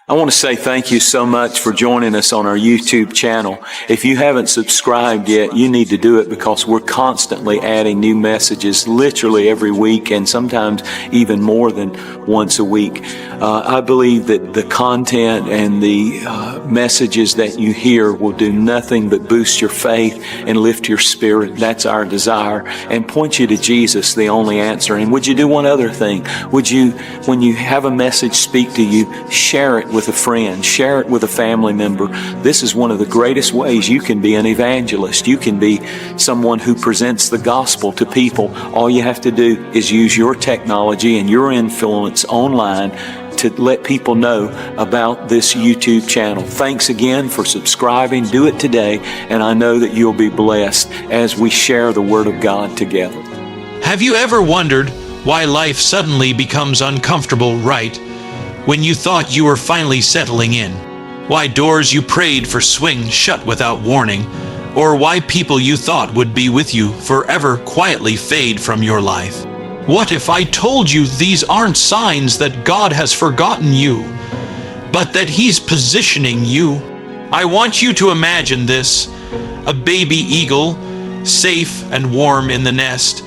I want to say thank you so much for joining us on our YouTube channel. If you haven't subscribed yet, you need to do it because we're constantly adding new messages literally every week and sometimes even more than once a week. I believe that the content and the messages that you hear will do nothing but boost your faith and lift your spirit. That's our desire, and point you to Jesus, the only answer. And would you do one other thing? Would you, when you have a message speak to you, share it with a friend, share it with a family member. This is one of the greatest ways you can be an evangelist. You can be someone who presents the gospel to people. All you have to do is use your technology and your influence online to let people know about this YouTube channel. Thanks again for subscribing. Do it today, and I know that you'll be blessed as we share the Word of God together. Have you ever wondered why life suddenly becomes uncomfortable right when you thought you were finally settling in? Why doors you prayed for swing shut without warning? Or why people you thought would be with you forever quietly fade from your life? What if I told you these aren't signs that God has forgotten you, but that He's positioning you? I want you to imagine this: a baby eagle, safe and warm in the nest,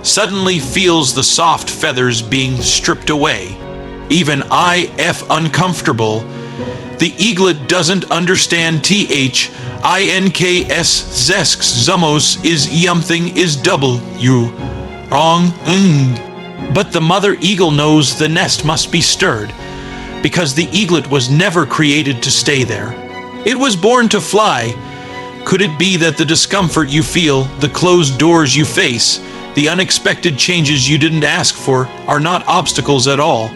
suddenly feels the soft feathers being stripped away. Even IF uncomfortable. The eaglet doesn't understand THINKS zesk zumos is yumthing is double you. Wrong. But the mother eagle knows the nest must be stirred, because the eaglet was never created to stay there. It was born to fly. Could it be that the discomfort you feel, the closed doors you face, the unexpected changes you didn't ask for are not obstacles at all,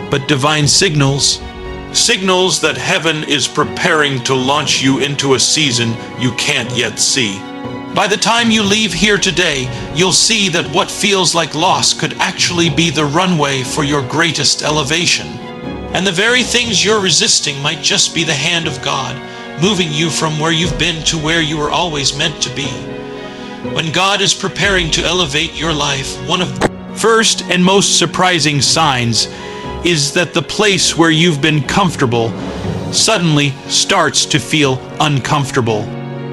but divine signals? Signals that heaven is preparing to launch you into a season you can't yet see. By the time you leave here today, you'll see that what feels like loss could actually be the runway for your greatest elevation. And the very things you're resisting might just be the hand of God, moving you from where you've been to where you were always meant to be. When God is preparing to elevate your life, one of the first and most surprising signs is that the place where you've been comfortable suddenly starts to feel uncomfortable.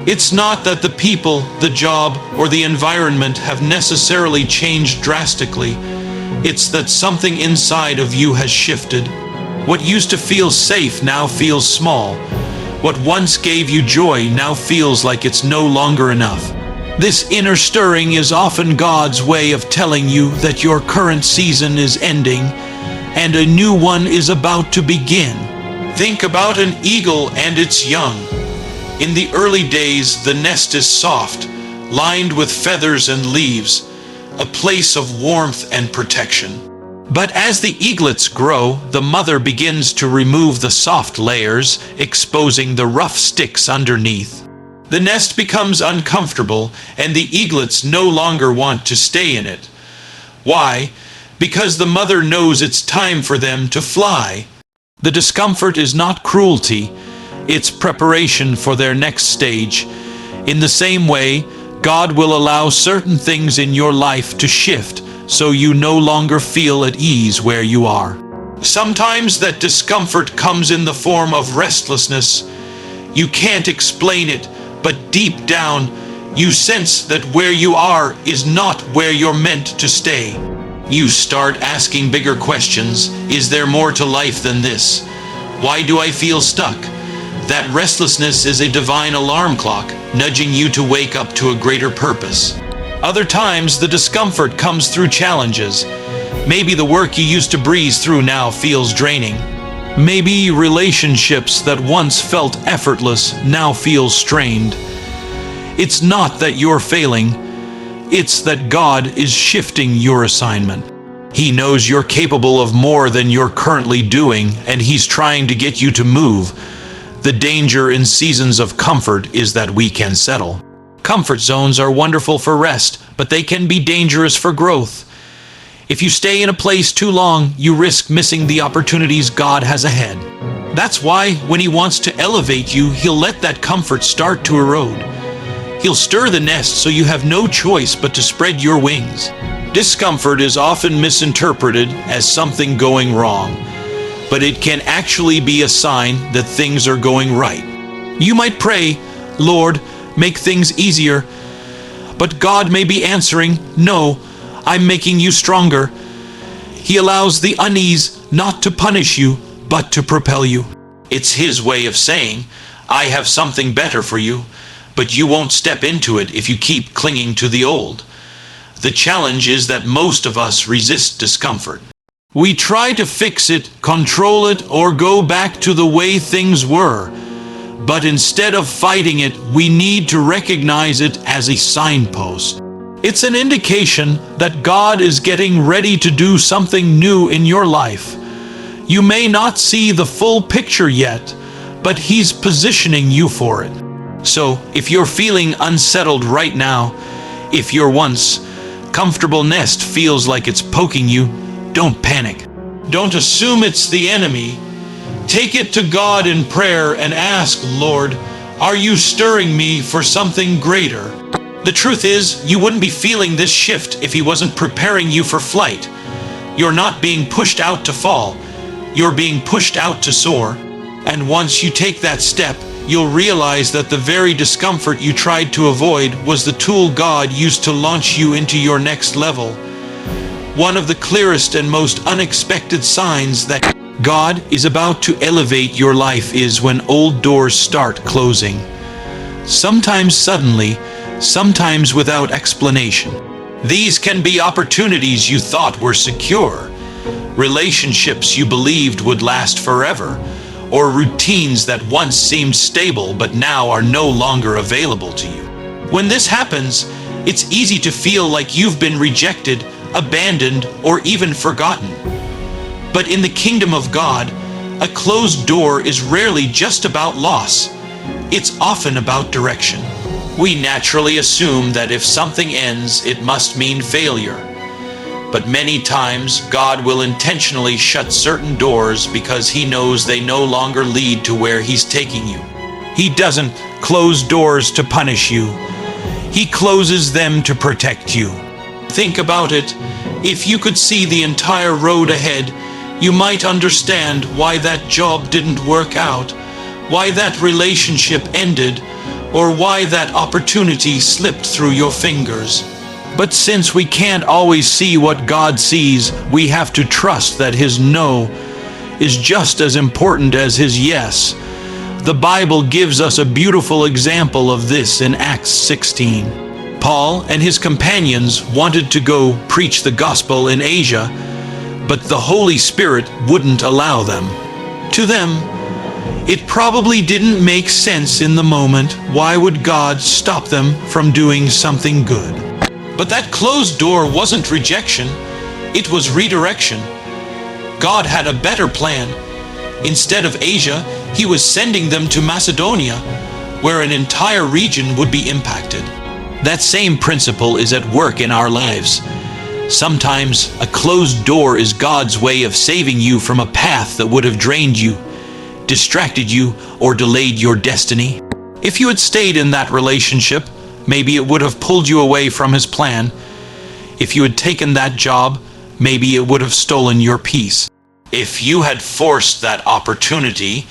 It's not that the people, the job, or the environment have necessarily changed drastically. It's that something inside of you has shifted. What used to feel safe now feels small. What once gave you joy now feels like it's no longer enough. This inner stirring is often God's way of telling you that your current season is ending and a new one is about to begin. Think about an eagle and its young. In the early days, the nest is soft, lined with feathers and leaves, a place of warmth and protection. But as the eaglets grow, the mother begins to remove the soft layers, exposing the rough sticks underneath. The nest becomes uncomfortable, and the eaglets no longer want to stay in it. Why? Because the mother knows it's time for them to fly. The discomfort is not cruelty. It's preparation for their next stage. In the same way, God will allow certain things in your life to shift so you no longer feel at ease where you are. Sometimes that discomfort comes in the form of restlessness. You can't explain it, but deep down, you sense that where you are is not where you're meant to stay. You start asking bigger questions. Is there more to life than this? Why do I feel stuck? That restlessness is a divine alarm clock, nudging you to wake up to a greater purpose. Other times, the discomfort comes through challenges. Maybe the work you used to breeze through now feels draining. Maybe relationships that once felt effortless now feel strained. It's not that you're failing. It's that God is shifting your assignment. He knows you're capable of more than you're currently doing, and He's trying to get you to move. The danger in seasons of comfort is that we can settle. Comfort zones are wonderful for rest, but they can be dangerous for growth. If you stay in a place too long, you risk missing the opportunities God has ahead. That's why, when He wants to elevate you, He'll let that comfort start to erode. He'll stir the nest so you have no choice but to spread your wings. Discomfort is often misinterpreted as something going wrong. but it can actually be a sign that things are going right. You might pray, "Lord, make things easier," but God may be answering, "No, I'm making you stronger." He allows the unease not to punish you, but to propel you. It's His way of saying, "I have something better for you, but you won't step into it if you keep clinging to the old." The challenge is that most of us resist discomfort. We try to fix it, control it, or go back to the way things were. But instead of fighting it, we need to recognize it as a signpost. It's an indication that God is getting ready to do something new in your life. You may not see the full picture yet, but He's positioning you for it. So, if you're feeling unsettled right now, if your once comfortable nest feels like it's poking you, don't panic. Don't assume it's the enemy. Take it to God in prayer and ask, "Lord, are you stirring me for something greater?" The truth is, you wouldn't be feeling this shift if He wasn't preparing you for flight. You're not being pushed out to fall. You're being pushed out to soar. And once you take that step, you'll realize that the very discomfort you tried to avoid was the tool God used to launch you into your next level. One of the clearest and most unexpected signs that God is about to elevate your life is when old doors start closing. Sometimes suddenly, sometimes without explanation. These can be opportunities you thought were secure, relationships you believed would last forever, or routines that once seemed stable but now are no longer available to you. When this happens, it's easy to feel like you've been rejected, abandoned, or even forgotten. But in the kingdom of God, a closed door is rarely just about loss. It's often about direction. We naturally assume that if something ends, it must mean failure. But many times, God will intentionally shut certain doors because He knows they no longer lead to where He's taking you. He doesn't close doors to punish you. He closes them to protect you. Think about it. If you could see the entire road ahead, you might understand why that job didn't work out, why that relationship ended, or why that opportunity slipped through your fingers. But since we can't always see what God sees, we have to trust that His no is just as important as His yes. The Bible gives us a beautiful example of this in Acts 16. Paul and his companions wanted to go preach the gospel in Asia, but the Holy Spirit wouldn't allow them. To them, it probably didn't make sense in the moment. Why would God stop them from doing something good? But that closed door wasn't rejection, it was redirection. God had a better plan. Instead of Asia, He was sending them to Macedonia, where an entire region would be impacted. That same principle is at work in our lives. Sometimes a closed door is God's way of saving you from a path that would have drained you, distracted you, or delayed your destiny. If you had stayed in that relationship, maybe it would have pulled you away from His plan. If you had taken that job, maybe it would have stolen your peace. If you had forced that opportunity,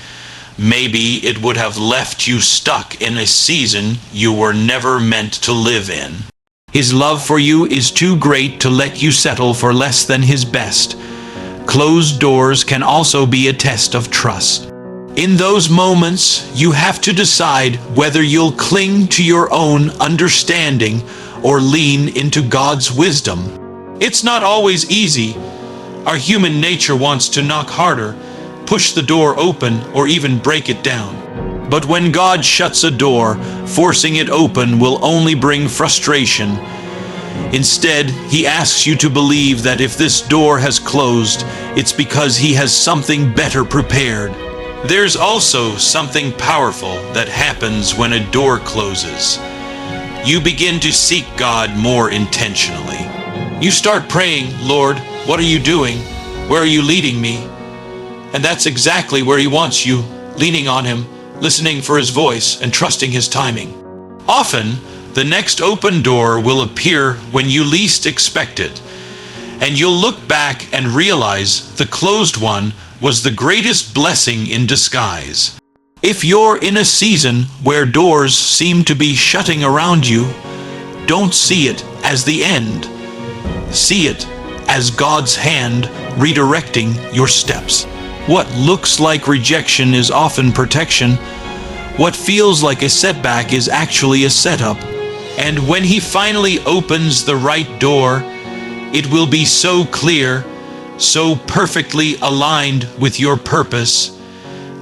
maybe it would have left you stuck in a season you were never meant to live in. His love for you is too great to let you settle for less than His best. Closed doors can also be a test of trust. In those moments, you have to decide whether you'll cling to your own understanding or lean into God's wisdom. It's not always easy. Our human nature wants to knock harder, push the door open, or even break it down. But when God shuts a door, forcing it open will only bring frustration. Instead, He asks you to believe that if this door has closed, it's because He has something better prepared. There's also something powerful that happens when a door closes. You begin to seek God more intentionally. You start praying, "Lord, what are you doing? Where are you leading me?" And that's exactly where He wants you, leaning on Him, listening for His voice, and trusting His timing. Often, the next open door will appear when you least expect it, and you'll look back and realize the closed one was the greatest blessing in disguise. If you're in a season where doors seem to be shutting around you, don't see it as the end. See it as God's hand redirecting your steps. What looks like rejection is often protection. What feels like a setback is actually a setup. And when He finally opens the right door, it will be so clear, so perfectly aligned with your purpose,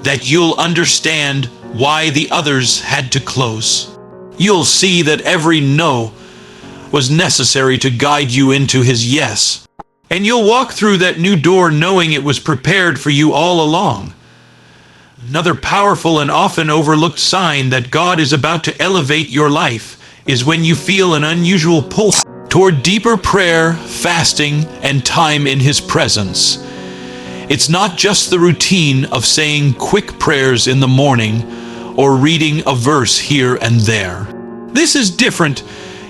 that you'll understand why the others had to close. You'll see that every no was necessary to guide you into His yes. And you'll walk through that new door knowing it was prepared for you all along. Another powerful and often overlooked sign that God is about to elevate your life is when you feel an unusual pull toward deeper prayer, fasting, and time in His presence. It's not just the routine of saying quick prayers in the morning or reading a verse here and there. This is different.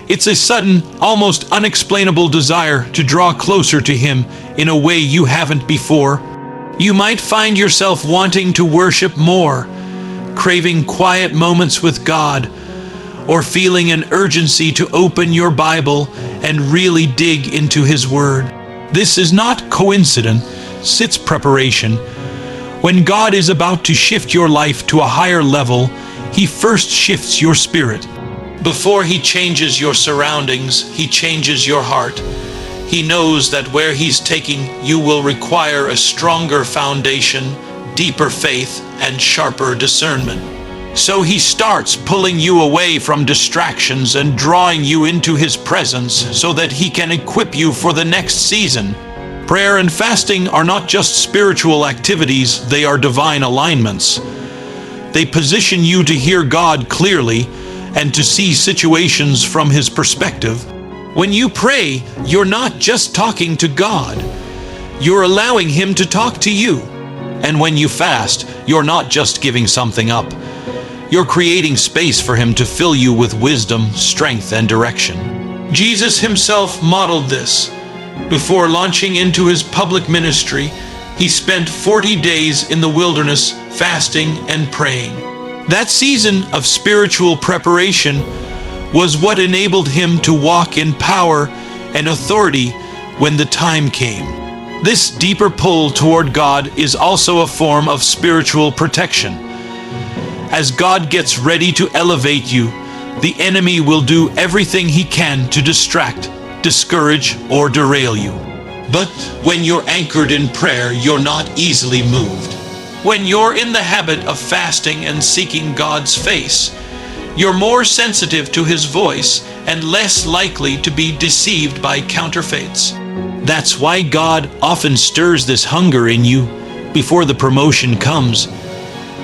It's a sudden, almost unexplainable desire to draw closer to Him in a way you haven't before. You might find yourself wanting to worship more, craving quiet moments with God, or feeling an urgency to open your Bible and really dig into His Word. This is not coincidence, it's preparation. When God is about to shift your life to a higher level, He first shifts your spirit. Before He changes your surroundings, He changes your heart. He knows that where He's taking you will require a stronger foundation, deeper faith, and sharper discernment. So He starts pulling you away from distractions and drawing you into His presence so that He can equip you for the next season. Prayer and fasting are not just spiritual activities, they are divine alignments. They position you to hear God clearly and to see situations from His perspective. When you pray, you're not just talking to God, you're allowing Him to talk to you. And when you fast, you're not just giving something up, you're creating space for Him to fill you with wisdom, strength, and direction. Jesus Himself modeled this. Before launching into His public ministry, He spent 40 days in the wilderness fasting and praying. That season of spiritual preparation was what enabled Him to walk in power and authority when the time came. This deeper pull toward God is also a form of spiritual protection. As God gets ready to elevate you, the enemy will do everything he can to distract, discourage, or derail you. But when you're anchored in prayer, you're not easily moved. When you're in the habit of fasting and seeking God's face, you're more sensitive to His voice and less likely to be deceived by counterfeits. That's why God often stirs this hunger in you before the promotion comes,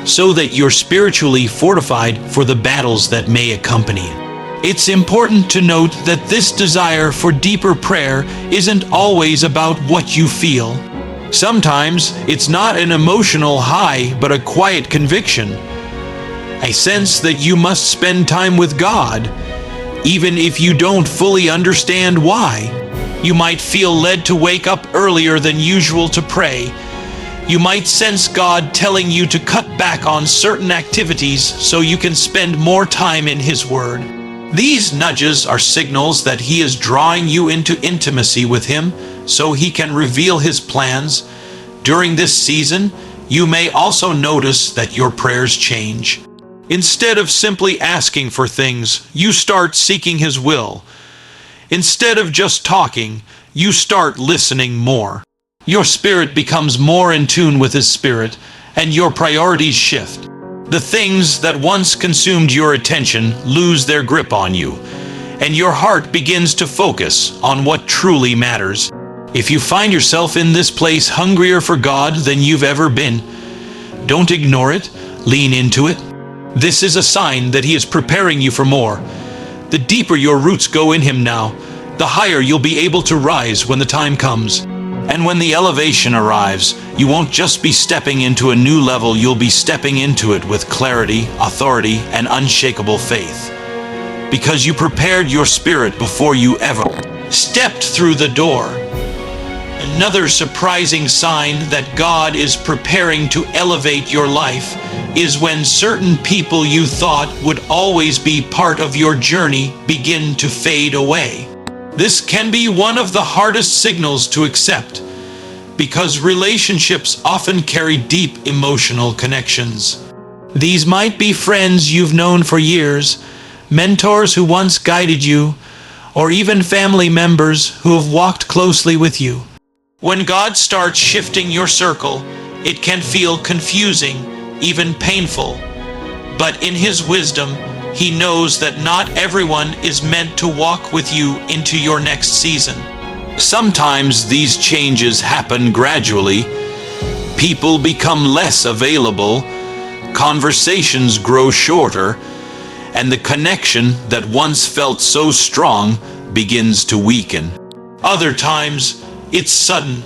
so that you're spiritually fortified for the battles that may accompany it. It's important to note that this desire for deeper prayer isn't always about what you feel. Sometimes it's not an emotional high, but a quiet conviction. A sense that you must spend time with God, even if you don't fully understand why. You might feel led to wake up earlier than usual to pray. You might sense God telling you to cut back on certain activities so you can spend more time in His Word. These nudges are signals that He is drawing you into intimacy with Him so He can reveal His plans. During this season, you may also notice that your prayers change. Instead of simply asking for things, you start seeking His will. Instead of just talking, you start listening more. Your spirit becomes more in tune with His Spirit, and your priorities shift. The things that once consumed your attention lose their grip on you, and your heart begins to focus on what truly matters. If you find yourself in this place hungrier for God than you've ever been, don't ignore it, lean into it. This is a sign that He is preparing you for more. The deeper your roots go in Him now, the higher you'll be able to rise when the time comes. And when the elevation arrives, you won't just be stepping into a new level, you'll be stepping into it with clarity, authority, and unshakable faith. Because you prepared your spirit before you ever stepped through the door. And Another surprising sign that God is preparing to elevate your life is when certain people you thought would always be part of your journey begin to fade away. This can be one of the hardest signals to accept, because relationships often carry deep emotional connections. These might be friends you've known for years, mentors who once guided you, or even family members who have walked closely with you. When God starts shifting your circle, it can feel confusing, even painful. But in His wisdom, He knows that not everyone is meant to walk with you into your next season. Sometimes these changes happen gradually. People become less available, conversations grow shorter, and the connection that once felt so strong begins to weaken. Other times, it's sudden.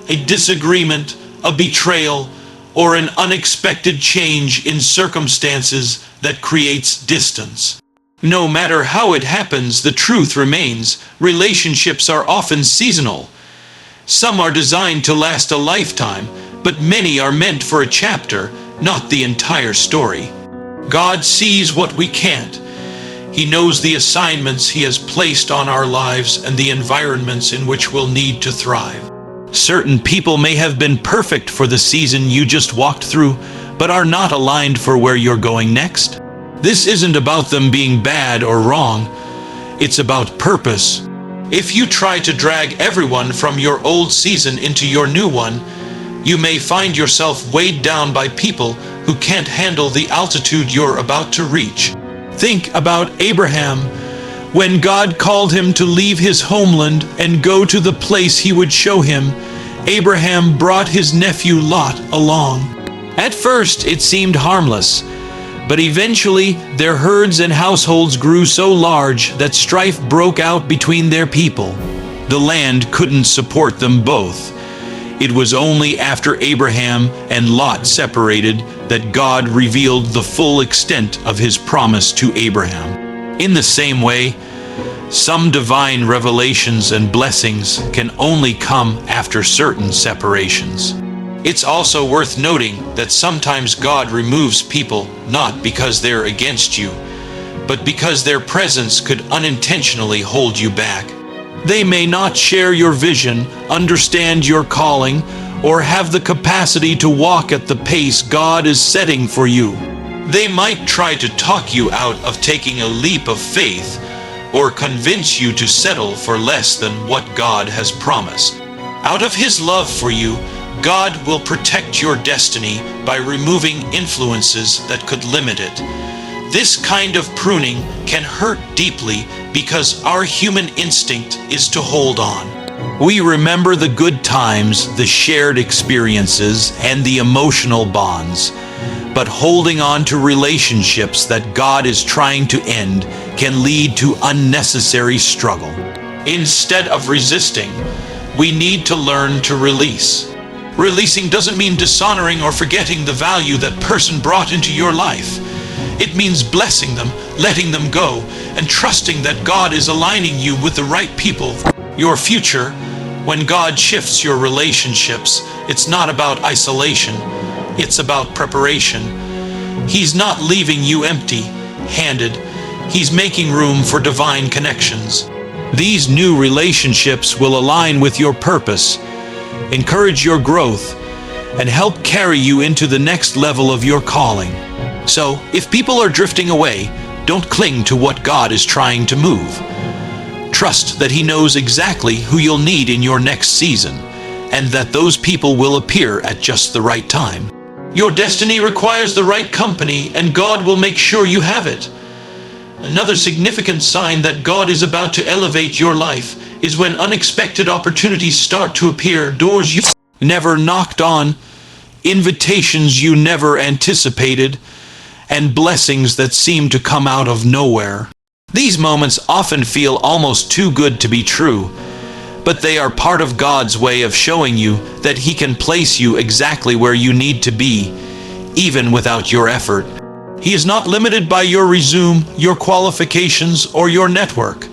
A disagreement, a betrayal, or an unexpected change in circumstances that creates distance. No matter how it happens, the truth remains: relationships are often seasonal. Some are designed to last a lifetime, but many are meant for a chapter, not the entire story. God sees what we can't. He knows the assignments He has placed on our lives and the environments in which we'll need to thrive. Certain people may have been perfect for the season you just walked through, but are not aligned for where you're going next. This isn't about them being bad or wrong. It's about purpose. If you try to drag everyone from your old season into your new one, you may find yourself weighed down by people who can't handle the altitude you're about to reach. Think about Abraham. When God called him to leave his homeland and go to the place He would show him, Abraham brought his nephew Lot along. At first, it seemed harmless, but eventually their herds and households grew so large that strife broke out between their people. The land couldn't support them both. It was only after Abraham and Lot separated that God revealed the full extent of His promise to Abraham. In the same way, some divine revelations and blessings can only come after certain separations. It's also worth noting that sometimes God removes people not because they're against you, but because their presence could unintentionally hold you back. They may not share your vision, understand your calling, or have the capacity to walk at the pace God is setting for you. They might try to talk you out of taking a leap of faith, or convince you to settle for less than what God has promised. Out of His love for you, God will protect your destiny by removing influences that could limit it. This kind of pruning can hurt deeply because our human instinct is to hold on. We remember the good times, the shared experiences, and the emotional bonds. But holding on to relationships that God is trying to end can lead to unnecessary struggle. Instead of resisting, we need to learn to release. Releasing doesn't mean dishonoring or forgetting the value that person brought into your life. It means blessing them, letting them go, and trusting that God is aligning you with the right people. Your future, when God shifts your relationships, it's not about isolation, it's about preparation. He's not leaving you empty-handed. He's making room for divine connections. These new relationships will align with your purpose, encourage your growth, and help carry you into the next level of your calling. So, if people are drifting away, don't cling to what God is trying to move. Trust that He knows exactly who you'll need in your next season, and that those people will appear at just the right time. Your destiny requires the right company, and God will make sure you have it. Another significant sign that God is about to elevate your life is when unexpected opportunities start to appear, doors you never knocked on, invitations you never anticipated, and blessings that seem to come out of nowhere. These moments often feel almost too good to be true, but they are part of God's way of showing you that He can place you exactly where you need to be, even without your effort. He is not limited by your resume, your qualifications, or your network.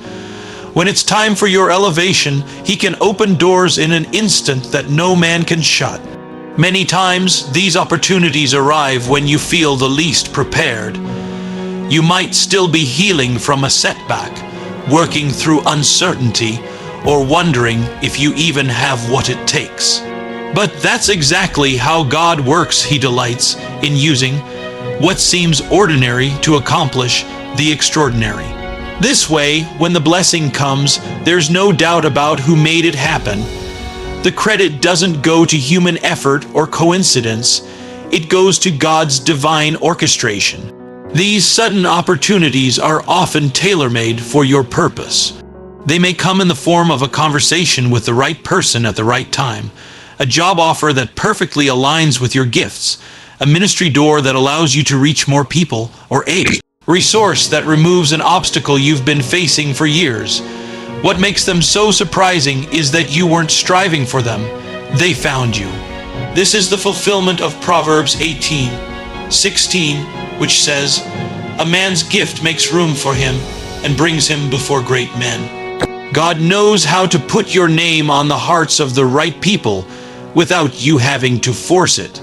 When it's time for your elevation, He can open doors in an instant that no man can shut. Many times, these opportunities arrive when you feel the least prepared. You might still be healing from a setback, working through uncertainty, or wondering if you even have what it takes. But that's exactly how God works. He delights in using what seems ordinary to accomplish the extraordinary. This way, when the blessing comes, there's no doubt about who made it happen. The credit doesn't go to human effort or coincidence. It goes to God's divine orchestration. These sudden opportunities are often tailor-made for your purpose. They may come in the form of a conversation with the right person at the right time, a job offer that perfectly aligns with your gifts, a ministry door that allows you to reach more people, or a resource that removes an obstacle you've been facing for years. What makes them so surprising is that you weren't striving for them. They found you. This is the fulfillment of Proverbs 18:16, which says, "A man's gift makes room for him and brings him before great men." God knows how to put your name on the hearts of the right people without you having to force it.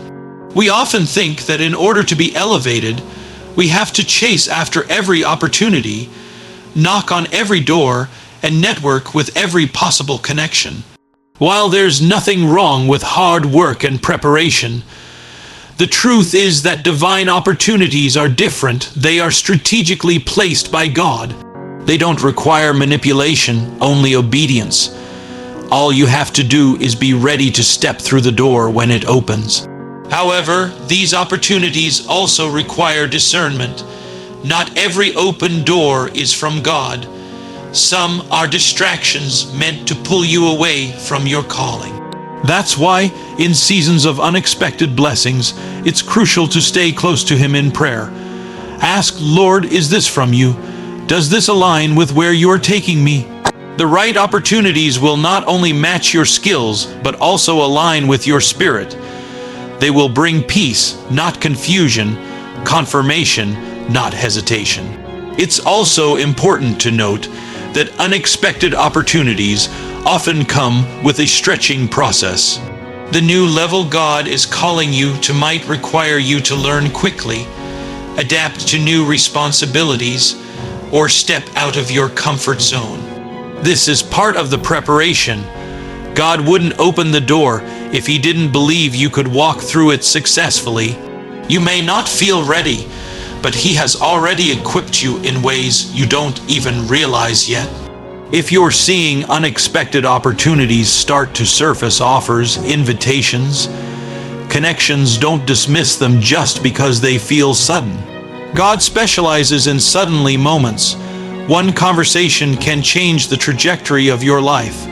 We often think that in order to be elevated, we have to chase after every opportunity, knock on every door, and network with every possible connection. While there's nothing wrong with hard work and preparation, the truth is that divine opportunities are different. They are strategically placed by God. They don't require manipulation, only obedience. All you have to do is be ready to step through the door when it opens. However, these opportunities also require discernment. Not every open door is from God. Some are distractions meant to pull you away from your calling. That's why, in seasons of unexpected blessings, it's crucial to stay close to Him in prayer. Ask, "Lord, is this from you? Does this align with where you are taking me?" The right opportunities will not only match your skills, but also align with your spirit. They will bring peace, not confusion, confirmation, not hesitation. It's also important to note that unexpected opportunities often come with a stretching process. The new level God is calling you to might require you to learn quickly, adapt to new responsibilities, or step out of your comfort zone. This is part of the preparation. God wouldn't open the door if He didn't believe you could walk through it successfully. You may not feel ready, but He has already equipped you in ways you don't even realize yet. If you're seeing unexpected opportunities start to surface, offers, invitations, connections, don't dismiss them just because they feel sudden. God specializes in suddenly moments. One conversation can change the trajectory of your life.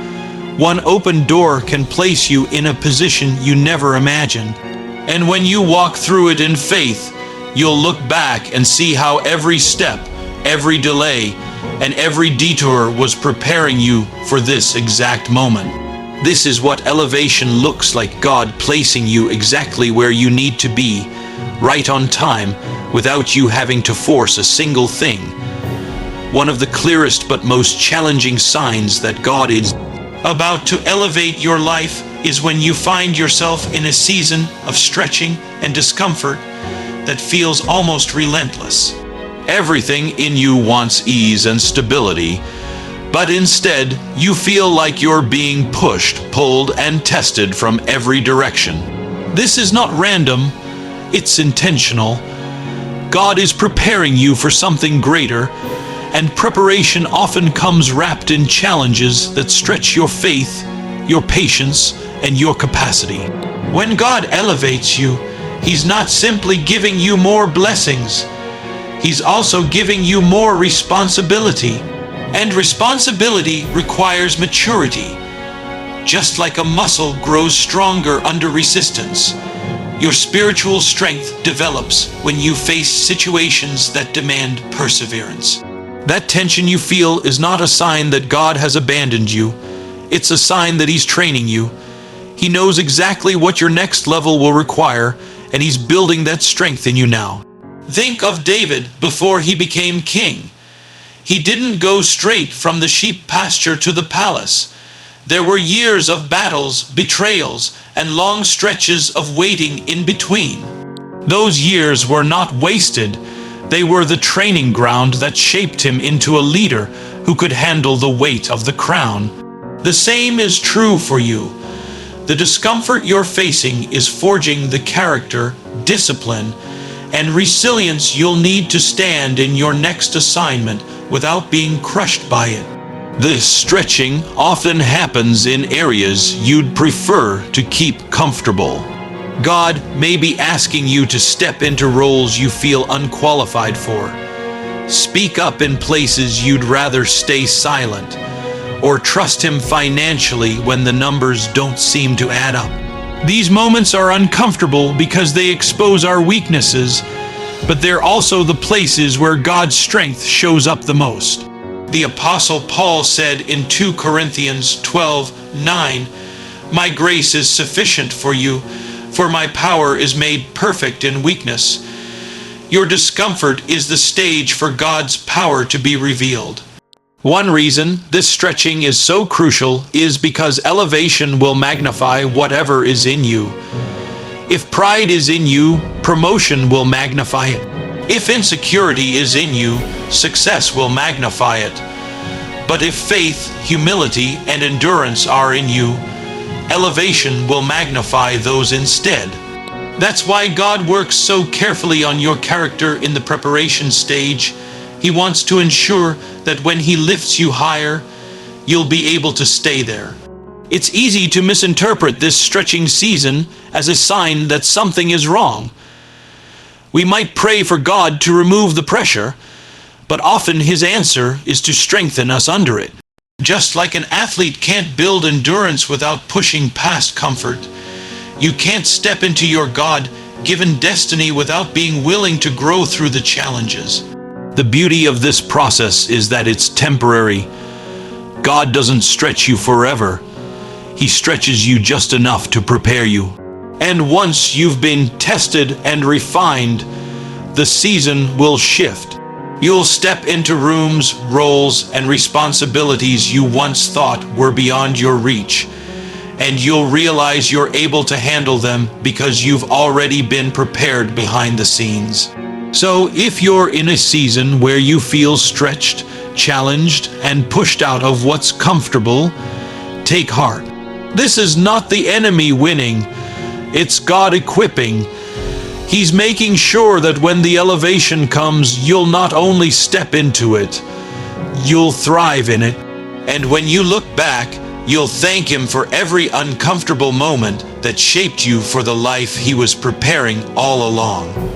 One open door can place you in a position you never imagined. And when you walk through it in faith, you'll look back and see how every step, every delay, and every detour was preparing you for this exact moment. This is what elevation looks like: God placing you exactly where you need to be, right on time, without you having to force a single thing. One of the clearest but most challenging signs that God is about to elevate your life is when you find yourself in a season of stretching and discomfort that feels almost relentless. Everything in you wants ease and stability, but instead you feel like you're being pushed, pulled, and tested from every direction. This is not random, it's intentional. God is preparing you for something greater, and preparation often comes wrapped in challenges that stretch your faith, your patience, and your capacity. When God elevates you, He's not simply giving you more blessings. He's also giving you more responsibility. And responsibility requires maturity. Just like a muscle grows stronger under resistance, your spiritual strength develops when you face situations that demand perseverance. That tension you feel is not a sign that God has abandoned you. It's a sign that He's training you. He knows exactly what your next level will require, and He's building that strength in you now. Think of David before he became king. He didn't go straight from the sheep pasture to the palace. There were years of battles, betrayals, and long stretches of waiting in between. Those years were not wasted. They were the training ground that shaped him into a leader who could handle the weight of the crown. The same is true for you. The discomfort you're facing is forging the character, discipline, and resilience you'll need to stand in your next assignment without being crushed by it. This stretching often happens in areas you'd prefer to keep comfortable. God may be asking you to step into roles you feel unqualified for. Speak up in places you'd rather stay silent, or trust Him financially when the numbers don't seem to add up. These moments are uncomfortable because they expose our weaknesses, but they're also the places where God's strength shows up the most. The Apostle Paul said in 2 Corinthians 12:9, "My grace is sufficient for you, for my power is made perfect in weakness." Your discomfort is the stage for God's power to be revealed. One reason this stretching is so crucial is because elevation will magnify whatever is in you. If pride is in you, promotion will magnify it. If insecurity is in you, success will magnify it. But if faith, humility, and endurance are in you, elevation will magnify those instead. That's why God works so carefully on your character in the preparation stage. He wants to ensure that when He lifts you higher, you'll be able to stay there. It's easy to misinterpret this stretching season as a sign that something is wrong. We might pray for God to remove the pressure, but often His answer is to strengthen us under it. Just like an athlete can't build endurance without pushing past comfort, you can't step into your God-given destiny without being willing to grow through the challenges. The beauty of this process is that it's temporary. God doesn't stretch you forever. He stretches you just enough to prepare you. And once you've been tested and refined, the season will shift. You'll step into rooms, roles, and responsibilities you once thought were beyond your reach, and you'll realize you're able to handle them because you've already been prepared behind the scenes. So if you're in a season where you feel stretched, challenged, and pushed out of what's comfortable, take heart. This is not the enemy winning, it's God equipping. He's making sure that when the elevation comes, you'll not only step into it, you'll thrive in it. And when you look back, you'll thank Him for every uncomfortable moment that shaped you for the life He was preparing all along.